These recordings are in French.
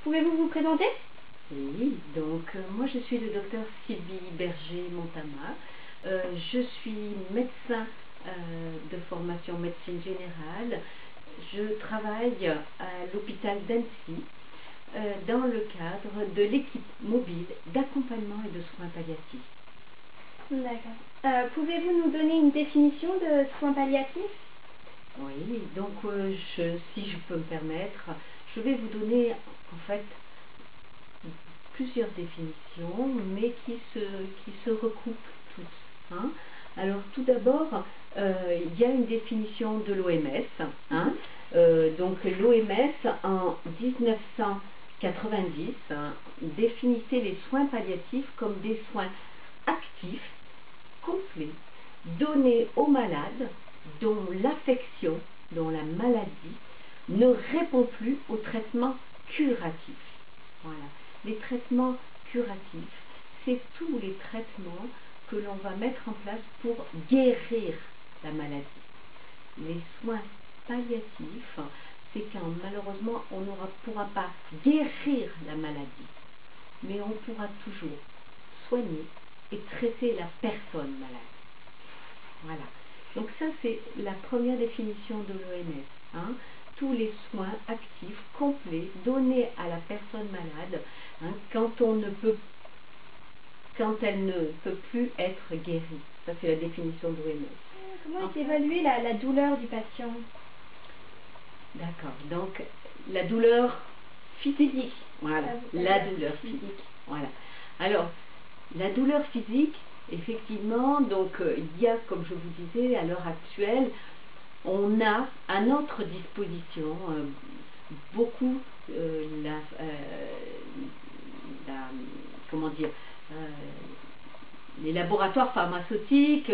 Pouvez-vous vous présenter? Oui, donc moi je suis le docteur Sylvie Berger-Montama. Je suis médecin de formation médecine générale. Je travaille à l'hôpital d'Annecy dans le cadre de l'équipe mobile d'accompagnement et de soins palliatifs. D'accord. Pouvez-vous nous donner une définition de soins palliatifs? Oui, donc si je peux me permettre, je vais vous donner en fait plusieurs définitions, mais qui se recoupent toutes. Hein. Alors tout d'abord, il y a une définition de l'OMS. Hein. Donc l'OMS en 1990 définissait les soins palliatifs comme des soins actifs, complets, donnés aux malades dont l'affection, dont la maladie ne répond plus au traitement curatif. Voilà. Les traitements curatifs, c'est tous les traitements que l'on va mettre en place pour guérir la maladie. Les soins palliatifs, c'est quand malheureusement on ne pourra pas guérir la maladie, mais on pourra toujours soigner et traiter la personne malade. Voilà. Donc ça, c'est la première définition de l'OMS. Hein. Tous les soins actifs, complets, donnés à la personne malade, hein, quand elle ne peut plus être guérie. Ça, c'est la définition de l'OMS. Comment est évaluée la douleur du patient? D'accord. Donc, la douleur physique. Voilà. La douleur physique. Voilà. Alors, la douleur physique, effectivement, donc il y a, comme je vous disais, à l'heure actuelle, on a à notre disposition beaucoup comment dire, les laboratoires pharmaceutiques,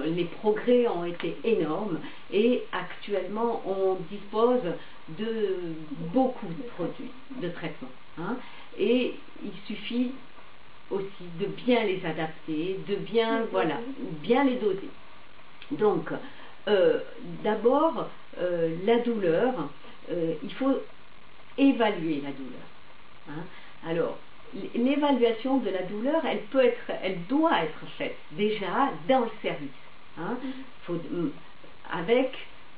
les progrès ont été énormes et actuellement on dispose de beaucoup de produits de traitement. Hein, et il suffit aussi de bien les adapter, de bien, voilà, bien les doser. Donc, d'abord, la douleur, il faut évaluer la douleur. Hein. Alors, l'évaluation de la douleur, elle doit être faite déjà dans le service. Hein.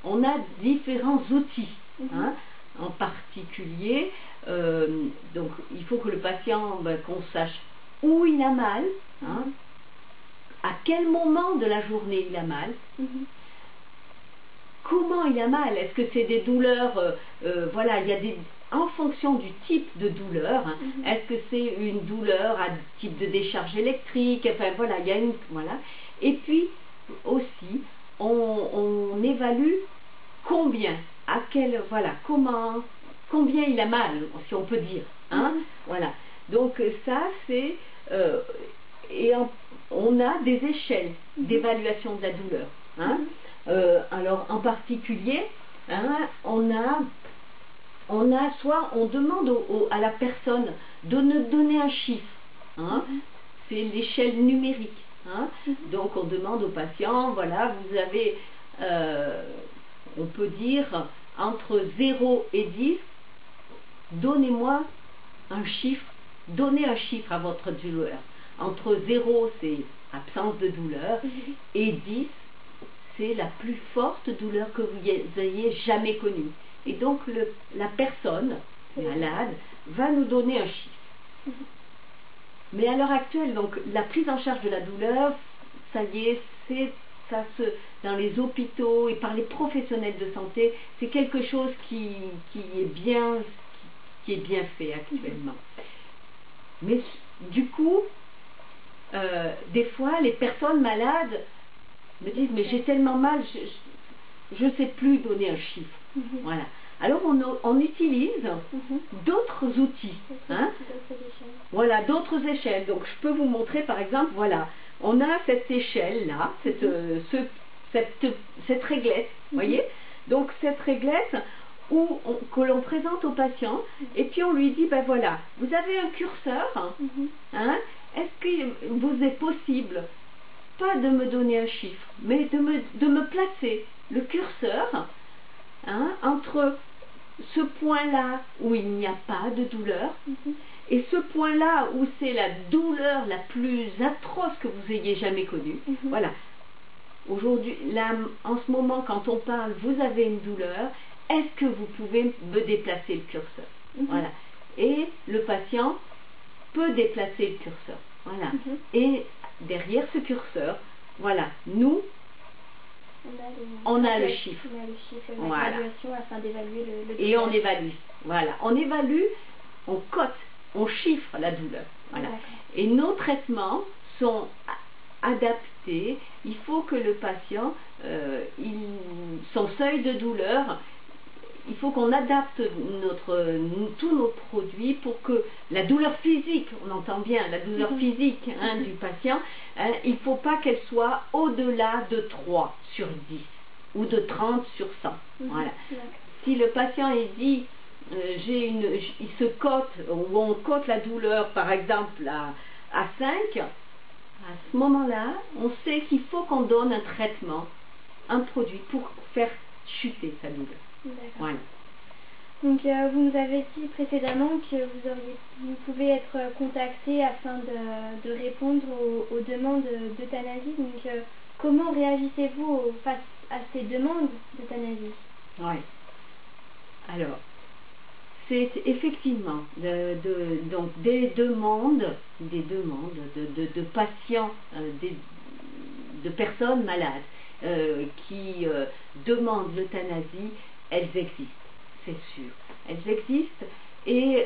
On a différents outils. Hein. En particulier, donc il faut que le patient, qu'on sache où il a mal, hein, à quel moment de la journée il a mal, comment il a mal, est-ce que c'est des douleurs, voilà, il y a en fonction du type de douleur, hein, est-ce que c'est une douleur à type de décharge électrique, enfin voilà, il y a une, voilà, et puis aussi on évalue combien, à quel, voilà, combien il a mal, si on peut dire, hein, voilà, donc ça c'est, et on a des échelles d'évaluation de la douleur, hein. Alors en particulier, hein, on a soit on demande à la personne de nous donner un chiffre, hein, c'est l'échelle numérique, hein, donc on demande au patient, voilà, vous avez, on peut dire entre 0 et 10, donnez-moi un chiffre, donnez un chiffre à votre douleur. Entre 0 c'est absence de douleur et 10 c'est la plus forte douleur que vous ayez jamais connue. Et donc la personne malade va nous donner un chiffre. Mais à l'heure actuelle, donc la prise en charge de la douleur, ça y est, dans les hôpitaux et par les professionnels de santé, c'est quelque chose qui est bien fait actuellement. Mais du coup, des fois, les personnes malades me disent, mais j'ai tellement mal, je ne sais plus donner un chiffre. Voilà. Alors on utilise d'autres outils. Hein. Voilà, d'autres échelles. Donc je peux vous montrer par exemple, voilà, on a cette échelle-là, cette réglette, voyez. Donc cette réglette que l'on présente au patient, et puis on lui dit, ben voilà, vous avez un curseur, hein, est-ce qu'il vous est possible pas de me donner un chiffre, mais de me placer le curseur, hein, entre ce point-là où il n'y a pas de douleur, et ce point-là où c'est la douleur la plus atroce que vous ayez jamais connue. Voilà. Aujourd'hui, là, en ce moment, quand on parle, vous avez une douleur, est-ce que vous pouvez me déplacer le curseur? Voilà. Et le patient peut déplacer le curseur. Voilà. Et derrière ce curseur, voilà, nous, on a le chiffre. On a le chiffre, la voilà. graduation afin d'évaluer le Et on évalue. Voilà. On évalue, on cote, on chiffre la douleur. Voilà. Et nos traitements sont adaptés. Il faut que le patient, son seuil de douleur, il faut qu'on adapte tous nos produits pour que la douleur physique, on entend bien, la douleur physique du patient, il ne faut pas qu'elle soit au-delà de 3 sur 10 ou de 30 sur 100. Voilà. Si le patient il dit, il se cote, ou on cote la douleur par exemple à 5, à ce moment-là, on sait qu'il faut qu'on donne un traitement, un produit pour faire chuter sa douleur. Voilà. Donc vous nous avez dit précédemment que vous pouvez être contacté afin de répondre aux demandes d'euthanasie. Donc comment réagissez-vous face à ces demandes d'euthanasie? Oui. Alors, c'est effectivement donc des demandes de patients, de personnes malades qui demandent l'euthanasie. Elles existent, c'est sûr. Elles existent et